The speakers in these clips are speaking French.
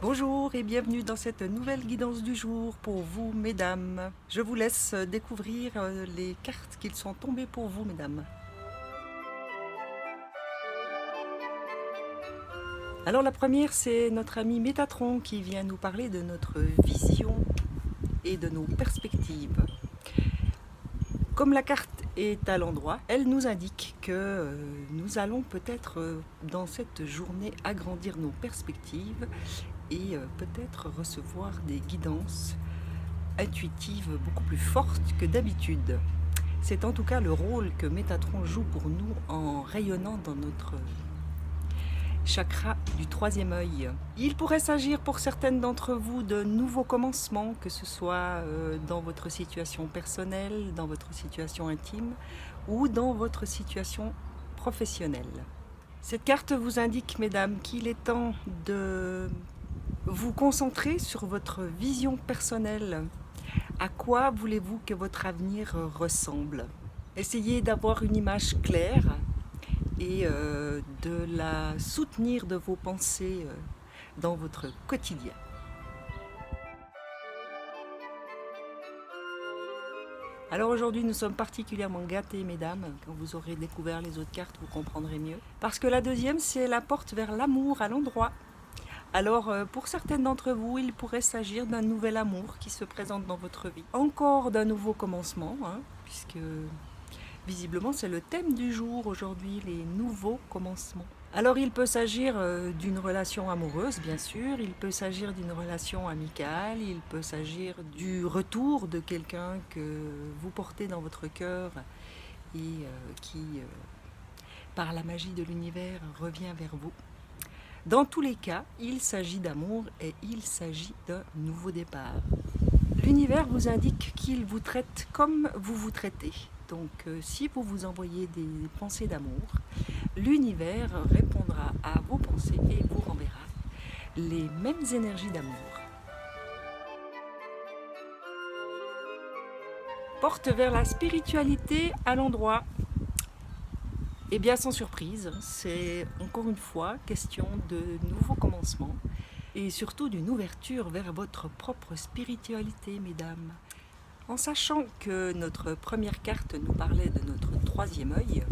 Bonjour et bienvenue dans cette nouvelle guidance du jour pour vous, mesdames. Je vous laisse découvrir les cartes qui sont tombées pour vous, mesdames. Alors la première, c'est notre ami Métatron qui vient nous parler de notre vision et de nos perspectives. Comme la carte est à l'endroit, elle nous indique que nous allons peut-être dans cette journée agrandir nos perspectives et peut-être recevoir des guidances intuitives beaucoup plus fortes que d'habitude. C'est en tout cas le rôle que Métatron joue pour nous en rayonnant dans notre chakra du troisième œil. Il pourrait s'agir pour certaines d'entre vous de nouveaux commencements, que ce soit dans votre situation personnelle, dans votre situation intime ou dans votre situation professionnelle. Cette carte vous indique, mesdames, qu'il est temps de vous concentrer sur votre vision personnelle. À quoi voulez-vous que votre avenir ressemble? Essayez d'avoir une image claire et de la soutenir de vos pensées dans votre quotidien. Alors aujourd'hui, nous sommes particulièrement gâtés, mesdames. Quand vous aurez découvert les autres cartes, vous comprendrez mieux. Parce que la deuxième, c'est la porte vers l'amour à l'endroit. Alors, pour certaines d'entre vous, il pourrait s'agir d'un nouvel amour qui se présente dans votre vie. Encore d'un nouveau commencement, puisque visiblement c'est le thème du jour aujourd'hui, les nouveaux commencements. Alors il peut s'agir d'une relation amoureuse, bien sûr, il peut s'agir d'une relation amicale, il peut s'agir du retour de quelqu'un que vous portez dans votre cœur et qui, par la magie de l'univers, revient vers vous. Dans tous les cas, il s'agit d'amour et il s'agit d'un nouveau départ. L'univers vous indique qu'il vous traite comme vous vous traitez. Donc si vous vous envoyez des pensées d'amour, l'univers répondra à vos pensées et vous renverra les mêmes énergies d'amour. Porte vers la spiritualité à l'endroit. Et bien sans surprise, c'est encore une fois question de nouveaux commencements et surtout d'une ouverture vers votre propre spiritualité, mesdames. En sachant que notre première carte nous parlait de notre troisième œil,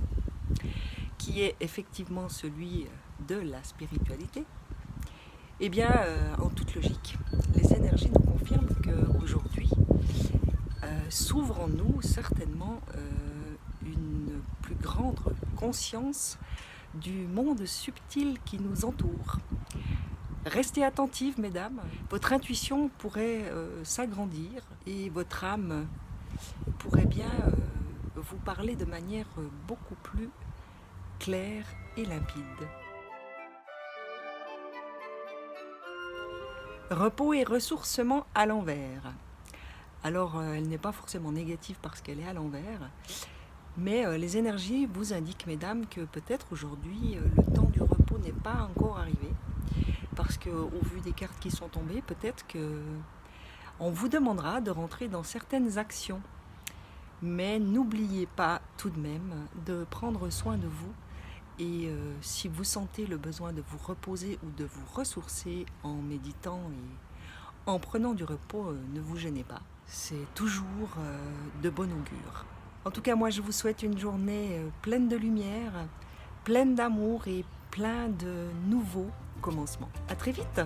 qui est effectivement celui de la spiritualité, eh bien, en toute logique, les énergies nous confirment qu'aujourd'hui s'ouvre en nous certainement une plus grande conscience du monde subtil qui nous entoure. Restez attentives, mesdames, votre intuition pourrait s'agrandir et votre âme pourrait bien vous parler de manière beaucoup plus claire et limpide. Repos et ressourcement à l'envers. Alors, elle n'est pas forcément négative parce qu'elle est à l'envers, mais les énergies vous indiquent, mesdames, que peut-être aujourd'hui, le temps du repos n'est pas encore arrivé. Parce qu'au vu des cartes qui sont tombées, peut-être qu'on vous demandera de rentrer dans certaines actions. Mais n'oubliez pas tout de même de prendre soin de vous. Et si vous sentez le besoin de vous reposer ou de vous ressourcer en méditant et en prenant du repos, ne vous gênez pas. C'est toujours de bon augure. En tout cas, moi, je vous souhaite une journée pleine de lumière, pleine d'amour et plein de nouveaux commencements. À très vite!